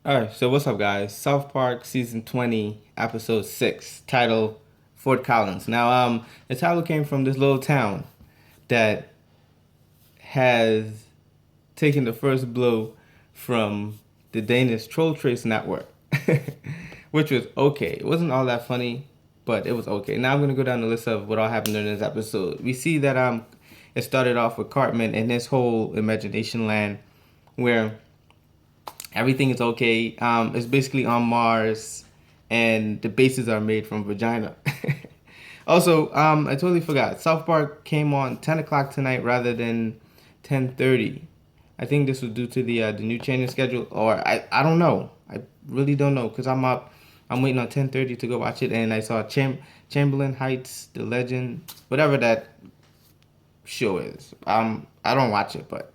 Alright, so what's up, guys? South Park season 20, episode 6, title Fort Collins. Now, the title came from this little town that has taken the first blow from the Danish Troll Trace Network, which was okay. It wasn't all that funny, but it was okay. Now I'm gonna go down the list of what all happened in this episode. We see that it started off with Cartman and his whole imagination land, where everything is okay. It's basically on Mars, and the bases are made from vagina. Also, I totally forgot. South Park came on 10 o'clock tonight rather than 10:30. I think this was due to the new changing schedule, or I don't know. I really don't know because I'm up. I'm waiting on 10:30 to go watch it, and I saw Chamberlain Heights, The Legend, whatever that show is. I don't watch it, but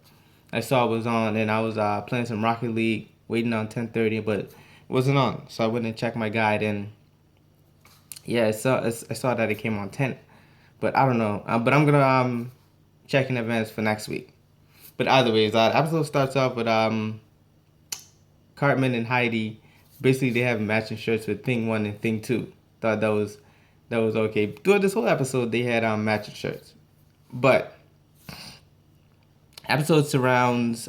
I saw it was on, and I was playing some Rocket League, waiting on 10:30, but it wasn't on. So I went and checked my guide, and yeah, I saw that it came on 10, but I don't know. But I'm gonna check in advance for next week. But either ways, the episode starts off with Cartman and Heidi. Basically, they have matching shirts with Thing One and Thing Two. Thought that was okay. Throughout this whole episode, they had matching shirts, but episode surrounds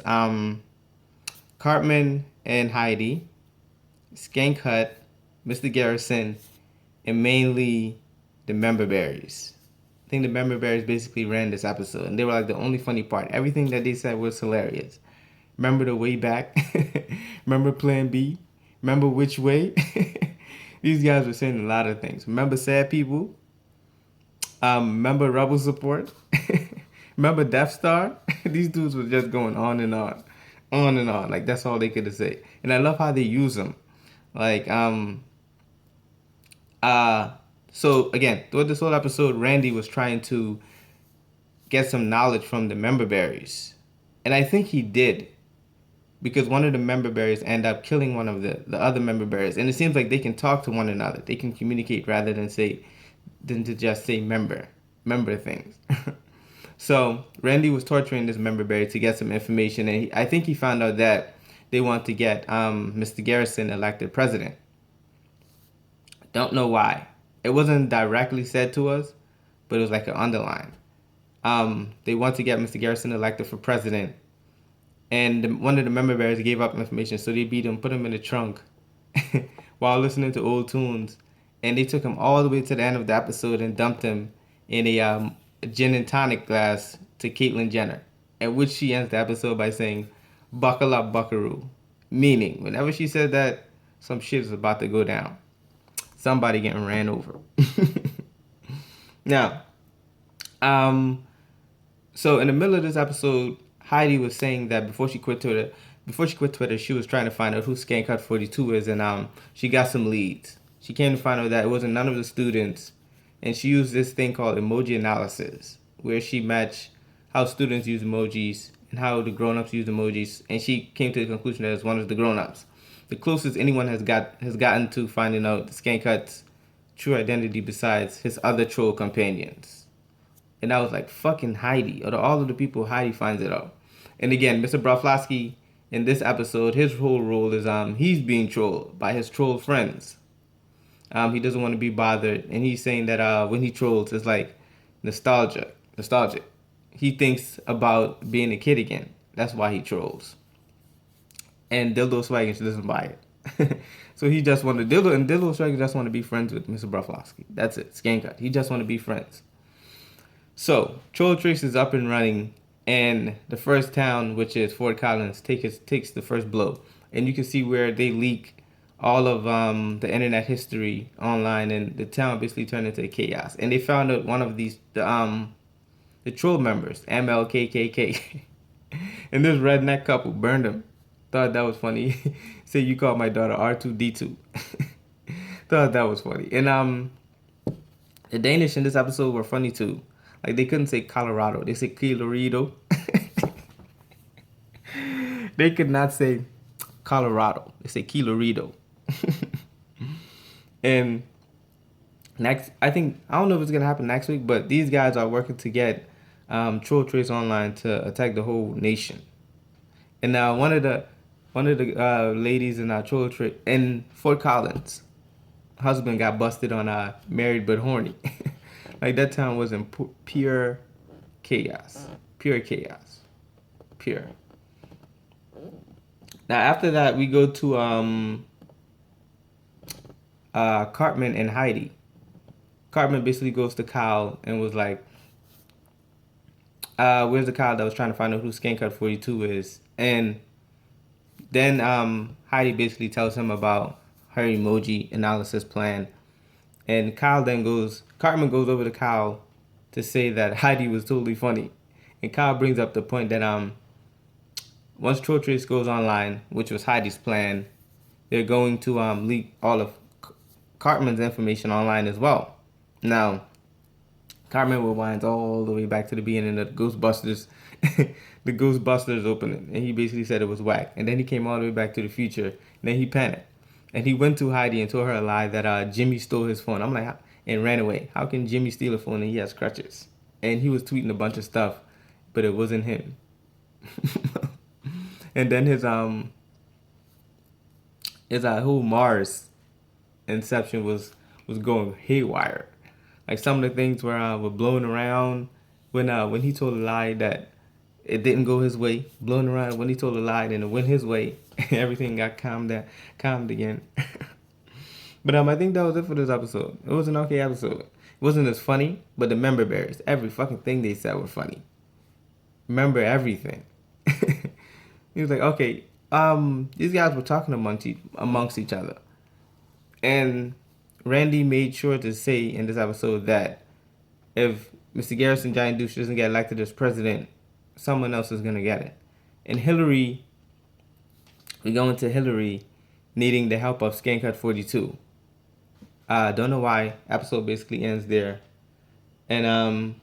Cartman and Heidi, Skank Hut, Mr. Garrison, and mainly the member berries. I think the member berries basically ran this episode, and they were like the only funny part. Everything that they said was hilarious. Remember the way back? Remember Plan B? Remember which way? These guys were saying a lot of things. Remember sad people? Remember rebel support? Remember Death Star? These dudes were just going on and on. Like that's all they could say. And I love how they use them. Like so again, throughout this whole episode, Randy was trying to get some knowledge from the member berries, and I think he did because one of the member berries end up killing one of the other member berries, and it seems like they can talk to one another. They can communicate rather than to just say member things. So Randy was torturing this member berry to get some information, and I think he found out that they want to get Mr. Garrison elected president. Don't know why. It wasn't directly said to us, but it was like an underline. They want to get Mr. Garrison elected for president, and one of the member bears gave up information, so they beat him, put him in the trunk, while listening to old tunes, and they took him all the way to the end of the episode and dumped him in a gin and tonic glass to Caitlyn Jenner, at which she ends the episode by saying, "Buckle up, Buckaroo," meaning whenever she said that, some shit is about to go down. Somebody getting ran over. Now, so in the middle of this episode, Heidi was saying that before she quit Twitter, she was trying to find out who Skank Hut 42 is, and she got some leads. She came to find out that it wasn't none of the students, and she used this thing called emoji analysis, where she matched how students use emojis and how the grown-ups use emojis, and she came to the conclusion that it's one of the grown-ups. The closest anyone has gotten to finding out the Skank Hut's true identity besides his other troll companions. And I was like, fucking Heidi. Out of all of the people, Heidi finds it out. And again, Mr. Broflovsky, in this episode, his whole role is he's being trolled by his troll friends. He doesn't want to be bothered, and he's saying that when he trolls, it's like nostalgic. He thinks about being a kid again. That's why he trolls. And Dildo Swagger doesn't buy it. So he just wanted Dildo Swagger just want to be friends with Mr. Broflovsky. That's it. Skank Hut. He just want to be friends. So Troll Trace is up and running, and the first town, which is Fort Collins, takes the first blow, and you can see where they leak all of the internet history online, and the town basically turned into chaos. And they found out one of the troll members, MLKKK, and this redneck couple burned him. Thought that was funny. Say you called my daughter R2D2. Thought that was funny. And the Danish in this episode were funny too. Like they couldn't say Colorado. They said Colorado. They could not say Colorado. They say Colorado. And I don't know if it's gonna happen next week, but these guys are working to get Troll Trace Online to attack the whole nation. And now one of the ladies in our troll trip in Fort Collins, husband got busted on married but horny. Like that town was in pure chaos, pure chaos, pure. Now after that, we go to Cartman and Heidi. Cartman basically goes to Kyle and was like, where's the Kyle that was trying to find out who Skank Cut 42 is? And then Heidi basically tells him about her emoji analysis plan. And Cartman goes over to Kyle to say that Heidi was totally funny. And Kyle brings up the point that once Troll Trace goes online, which was Heidi's plan, they're going to leak all of Cartman's information online as well. Now, Cartman rewinds all the way back to the beginning of the Ghostbusters, the Ghostbusters opening, and he basically said it was whack. And then he came all the way back to the future, and then he panicked, and he went to Heidi and told her a lie that Jimmy stole his phone. I'm like, and ran away. How can Jimmy steal a phone and he has crutches? And he was tweeting a bunch of stuff, but it wasn't him. And then his whole Mars inception was going haywire. Like some of the things were blowing around when he told a lie that it didn't go his way, blowing around when he told a lie and it went his way. Everything got calmed again. But I think that was it for this episode. It was an okay episode. It wasn't as funny, but the member bears, every fucking thing they said were funny. Remember everything. He was like, okay, these guys were talking amongst each other. And Randy made sure to say in this episode that if Mr. Garrison Giant Douche doesn't get elected as president, someone else is going to get it. And Hillary, we go into Hillary needing the help of Skank Cut 42. Don't know why. Episode basically ends there. And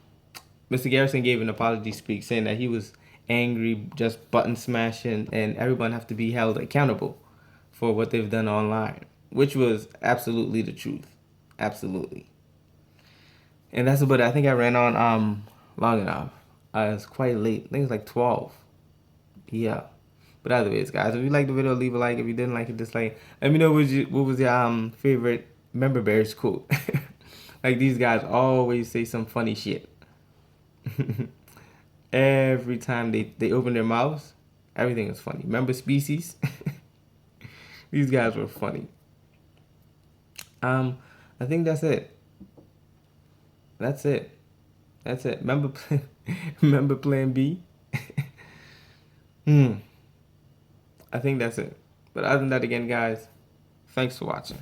Mr. Garrison gave an apology speech saying that he was angry, just button smashing, and everyone have to be held accountable for what they've done online, which was absolutely the truth. Absolutely. And that's about it. I think I ran on long enough. It's quite late. I think it's like 12. Yeah. But either ways, guys, if you liked the video, leave a like. If you didn't like it, dislike. Let me know what was your favorite Member Bears quote. Like these guys always say some funny shit. Every time they open their mouths, everything is funny. Remember Species? These guys were funny. I think that's it. That's it. Remember Plan B? I think that's it. But other than that, again, guys, thanks for watching.